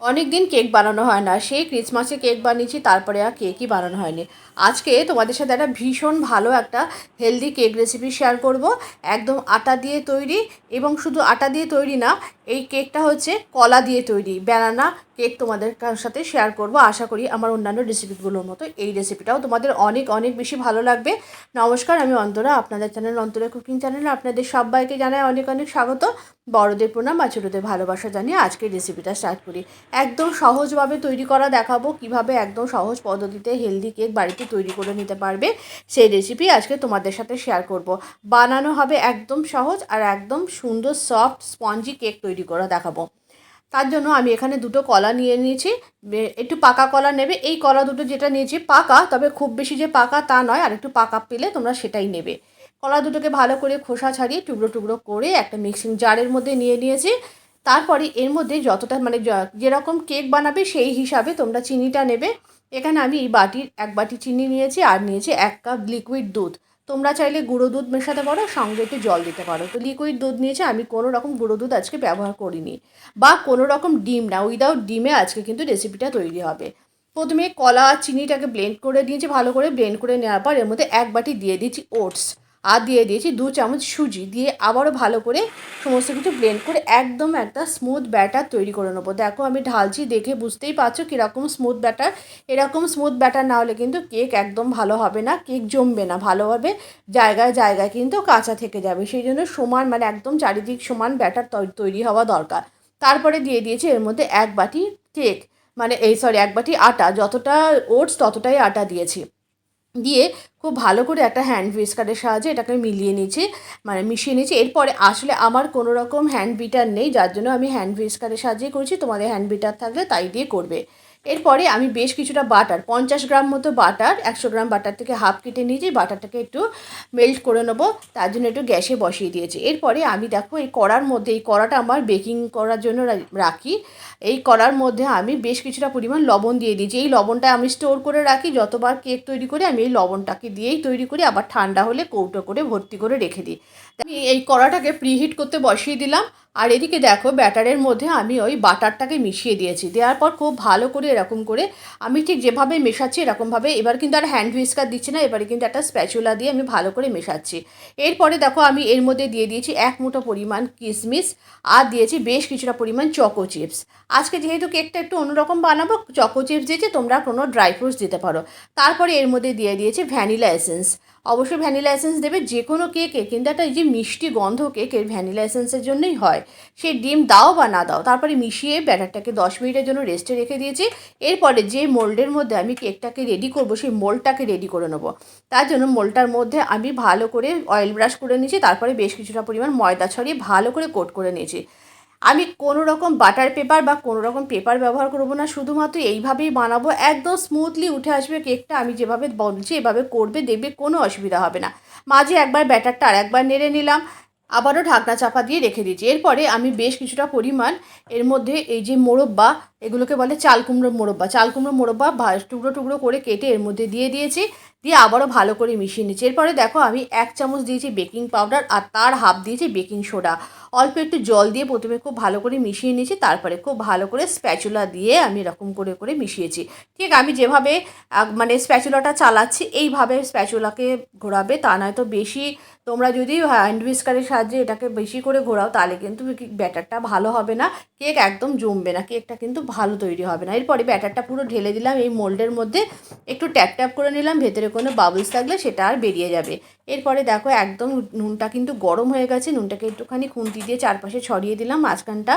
অনেক দিন কেক বানানো হয় না, সেই ক্রিসমাসে কেক বানিয়েছি, তারপরে আর কেকই বানানো হয়নি। আজকে তোমাদের সাথে একটা ভীষণ ভালো একটা হেলদি কেক রেসিপি শেয়ার করব, একদম আটা দিয়ে তৈরি। এবং শুধু আটা দিয়ে তৈরি না, এই কেকটা হচ্ছে কলা দিয়ে তৈরি ব্যানানা কেক। তোমাদের সাথে শেয়ার করব, আশা করি আমার অন্যান্য রেসিপিগুলোর মতো এই রেসিপিটাও তোমাদের অনেক অনেক বেশি ভালো লাগবে। নমস্কার, আমি অন্তরা, আপনাদের চ্যানেল অন্তরা কুকিং চ্যানেলে আপনাদের সবাইকে জানাই অনেক অনেক স্বাগত। বড়দের প্রণাম আর ছোটোদের ভালোবাসা জানিয়ে আজকের রেসিপিটা স্টার্ট করি। একদম সহজভাবে তৈরি করা দেখাবো, কিভাবে একদম সহজ পদ্ধতিতে হেলদি কেক বাড়িতে তৈরি করে নিতে পারবে, সেই রেসিপি আজকে তোমাদের সাথে শেয়ার করব। বানানো হবে একদম সহজ আর একদম সুন্দর সফট স্পঞ্জি কেক তৈরি করে দেখাবো। তার জন্য আমি এখানে দুটো কলা নিয়ে নিয়েছি, একটু পাকা কলা নেবে। এই কলা দুটো যেটা নিয়েছি পাকা, তবে খুব বেশি যে পাকা তা নয়, আর একটু পাকা পেলে তোমরা সেটাই নেবে। কলা দুটোকে ভালো করে খোসা ছাড়িয়ে টুকরো টুকরো করে একটা মিক্সিং জারের মধ্যে নিয়ে নিয়েছি। তারপরে এর মধ্যে যতটা মানে যেরকম কেক বানাবে সেই হিসাবে তোমরা চিনিটা নেবে। এখানে আমি এই বাটির 1 বাটি চিনি নিয়েছি, আর নিয়েছি 1 কাপ লিকুইড দুধ। তোমরা চাইলে গুঁড়ো দুধ মেশাতে পারো, সঙ্গে একটু জল দিতে পারো। তো লিকুইড দুধ নিয়েছি আমি, কোনো রকম গুঁড়ো দুধ আজকে ব্যবহার করিনি, বা কোনো রকম ডিম না, উইদাউট ডিমে আজকে কিন্তু রেসিপিটা তৈরি হবে। প্রথমে কলা আর চিনিটাকে ব্লেন্ড করে নিয়েছি, ভালো করে ব্লেন্ড করে নেওয়ার পর এর মধ্যে 1 বাটি দিয়ে দিয়েছি ওটস, আর দিয়ে দিয়েছি 2 চামচ সুজি, দিয়ে আবারও ভালো করে সমস্ত কিছু ব্লেন্ড করে একদম একটা স্মুথ ব্যাটার তৈরি করে নেবো। দেখো আমি ঢালছি, দেখে বুঝতেই পারছো কীরকম স্মুথ ব্যাটার। এরকম স্মুথ ব্যাটার না হলে কিন্তু কেক একদম ভালো হবে না, কেক জমবে না ভালোভাবে, জায়গায় জায়গায় কিন্তু কাঁচা থেকে যাবে। সেই জন্য সমান মানে একদম চারিদিক সমান ব্যাটার তৈরি হওয়া দরকার। তারপরে দিয়ে দিয়েছি এর মধ্যে 1 বাটি কেক, মানে 1 বাটি আটা, যতটা ওটস ততটাই আটা দিয়েছি। দিয়ে খুব ভালো করে একটা হ্যান্ড হুইস্কারের সাহায্যে এটাকে মিশিয়ে নিয়েছি। এরপরে আসলে আমার কোনো রকম হ্যান্ড বিটার নেই, যার জন্য আমি হ্যান্ড হুইস্কারের সাহায্যে করেছি। তোমাদের হ্যান্ড বিটার থাকলে তাই দিয়ে করবে। এরপরে আমি বেশ কিছুটা বাটার, 50 গ্রাম মতো বাটার, 100 গ্রাম বাটার থেকে হাফ কেটে নিয়েছি, বাটারটাকে একটু মেল্ট করে নেবো, তার জন্য একটু গ্যাসে বসিয়ে দিয়েছি। এরপরে আমি দেখো এই কড়ার মধ্যে, এই কড়াটা আমার বেকিং করার জন্য রাখি, এই কড়ার মধ্যে আমি বেশ কিছুটা পরিমাণ লবণ দিয়ে দিয়েছি। এই লবণটা আমি স্টোর করে রাখি, যতবার কেক তৈরি করি আমি এই লবণটাকে দিয়েই তৈরি করি, আবার ঠান্ডা হলে কৌটো করে ভর্তি করে রেখে দিই। আমি এই কড়াটাকে প্রিহিট করতে বসিয়ে দিলাম। আর এদিকে দেখো ব্যাটারের মধ্যে আমি ওই বাটারটাকে মিশিয়ে দিয়েছি। দেওয়ার পর খুব ভালো করে এরকম করে আমি ঠিক যেভাবে মেশাচ্ছি এরকমভাবে, এবার কিন্তু আর হ্যান্ড হুইস্কার দিচ্ছি না, এবারে কিন্তু একটা স্প্যাচুলা দিয়ে আমি ভালো করে মেশাচ্ছি। এরপরে দেখো আমি এর মধ্যে দিয়ে দিয়েছি 1 মুঠো পরিমাণ কিশমিশ, আর দিয়েছি বেশ কিছুটা পরিমাণ চকো চিপস। আজকে যেহেতু কেকটা একটু অন্যরকম বানাবো, চকো চিপস দিয়েছি, তোমরা কোনো ড্রাই ফ্রুটস দিতে পারো। তারপরে এর মধ্যে দিয়ে দিয়েছি ভ্যানিলা এসেন্স। অবশ্যই ভ্যানিলা এসেন্স দেবে, যে কোনো কেকে কিন্তু একটা এই যে মিষ্টি গন্ধ কেকের ভ্যানিলা এসেন্সের জন্যই হয়। সে ডিম দাও বা না দাও, তারপরে মিশিয়ে ব্যাটারটাকে 10 মিনিটের জন্য রেস্টে রেখে দিয়েছি। এরপরে যে মোল্ডের মধ্যে আমি কেকটাকে রেডি করব, সেই মোল্ডটাকে রেডি করে নেবো। তার জন্য মোল্ডটার মধ্যে আমি ভালো করে অয়েল ব্রাশ করে নিয়েছি, তারপরে বেশ কিছুটা পরিমাণ ময়দা ছড়িয়ে ভালো করে কোট করে নিয়েছি। আমি কোনো রকম বাটার পেপার বা কোনো রকম পেপার ব্যবহার করব না, শুধুমাত্র এইভাবেই বানাবো, একদম স্মুথলি উঠে আসবে কেকটা। আমি যেভাবে বলছি এভাবে করবে, দেখবে কোনো অসুবিধা হবে না। মাঝে একবার ব্যাটারটা আর একবার নেড়ে নিলাম, আবারও ঢাকনা চাপা দিয়ে রেখে দিয়েছি। এরপরে আমি বেশ কিছুটা পরিমাণ এর মধ্যে এই যে মোরব্বা, এগুলোকে বলে চাল কুমড়ো মোরব্বা, চাল কুমড়ো মোরব্বা টুকরো টুকরো করে কেটে এর মধ্যে দিয়ে দিয়েছি, দিয়ে আবারও ভালো করে মিশিয়ে নিচ্ছি। এরপরে দেখো আমি 1 চামচ দিয়েছি বেকিং পাউডার, আর তার হাফ দিয়েছি বেকিং সোডা। অল্প একটু জল দিয়ে প্রথমে খুব ভালো করে মিশিয়ে নিয়েছি, তারপরে খুব ভালো করে স্প্যাচুলা দিয়ে আমি এরকম করে করে মিশিয়েছি। ঠিক আমি যেভাবে মানে স্প্যাচুলাটা চালাচ্ছি এইভাবে স্প্যাচুলাকে ঘোরাবে, তা নয়তো বেশি তোমরা যদি হ্যান্ড হুইস্কারের সাহায্যে এটাকে বেশি করে ঘোরাও তাহলে কিন্তু ব্যাটারটা ভালো হবে না, কেক একদম জমবে না, কেকটা কিন্তু ভালো তৈরি হবে না। এরপরে ব্যাটারটা পুরো ঢেলে দিলাম এই মোল্ডের মধ্যে, একটু ট্যাপ ট্যাপ করে নিলাম, ভেতরে কোনো বাবলস থাকলে সেটা আর বেরিয়ে যাবে। এরপরে দেখো একদম নুনটা কিন্তু গরম হয়ে গেছে, নুনটাকে একটুখানি খুন্তি দিয়ে চারপাশে ছড়িয়ে দিলাম, মাঝখানটা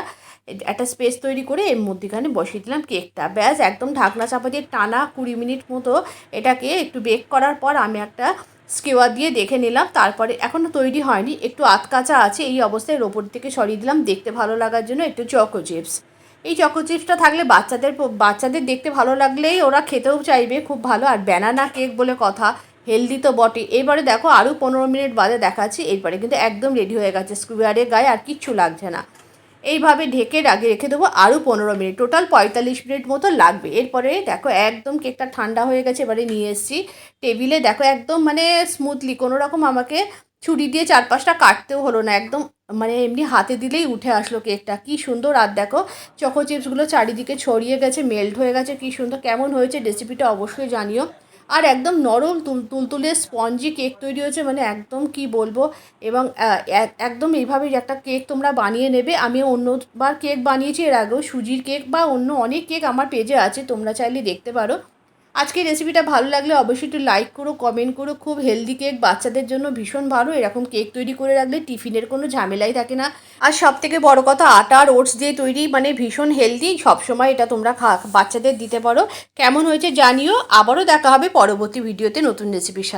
একটা স্পেস তৈরি করে এর মধ্যেখানে বসিয়ে দিলাম কেকটা। ব্যাস একদম ঢাকনা চাপা দিয়ে টানা 20 মিনিট মতো এটাকে একটু বেক করার পর আমি একটা স্কেওয়ার দিয়ে দেখে নিলাম। তারপরে এখনও তৈরি হয়নি, একটু আধকাচা আছে, এই অবস্থায় এর ওপর থেকে সরিয়ে দিলাম দেখতে ভালো লাগার জন্য একটু চকো চিপস। এই চকো চিপসটা থাকলে বাচ্চাদের দেখতে ভালো লাগলেই ওরা খেতেও চাইবে খুব ভালো। আর ব্যানানা কেক বলে কথা, হেলদি তো বটে। এবারে দেখো আরও 15 মিনিট বাদে দেখাচ্ছি, এরপরে কিন্তু একদম রেডি হয়ে গেছে, স্কোয়ারের গায়ে আর কিচ্ছু লাগছে না। এইভাবে ঢেকে রেখে দেবো আরও 15 মিনিট, টোটাল 45 মিনিট মতো লাগবে। এরপরে দেখো একদম কেকটা ঠান্ডা হয়ে গেছে, এবারে নিয়ে এসেছি টেবিলে। দেখো একদম মানে স্মুথলি, কোনো রকম আমাকে ছুরি দিয়ে চারপাশটা কাটতেও হলো না, একদম মানে এমনি হাতে দিলেই উঠে আসলো কেকটা, কি সুন্দর। আর দেখো চকো চিপসগুলো চারিদিকে ছড়িয়ে গেছে, মেল্ট হয়ে গেছে, কি সুন্দর। কেমন হয়েছে রেসিপিটা অবশ্যই জানিও। আর একদম নরম তুলতুলে স্পঞ্জি কেক তৈরি হয়েছে, মানে একদম কি বলবো। এবং একদম এইভাবেই একটা কেক তোমরা বানিয়ে নেবে। আমি অন্যবার কেক বানিয়েছি এর আগেও, সুজির কেক বা অন্য অনেক কেক আমার পেজে আছে, তোমরা চাইলে দেখতে পারো। আজকে রেসিপিটা ভালো লাগলে অবশ্যই একটু লাইক করো, কমেন্ট করো। খুব হেলদি কেক, বাচ্চাদের জন্য ভীষণ ভালো। এরকম কেক তৈরি করে রাখলে টিফিনের কোনো ঝামেলাই থাকে না। আর সবথেকে বড় কথা, আটা আর ওটস দিয়ে তৈরি, মানে ভীষণ হেলদি। সবসময় এটা তোমরা বাচ্চাদের দিতে পারো। কেমন হয়েছে জানিও। আবারও দেখা হবে পরবর্তী ভিডিওতে নতুন রেসিপির সাথে।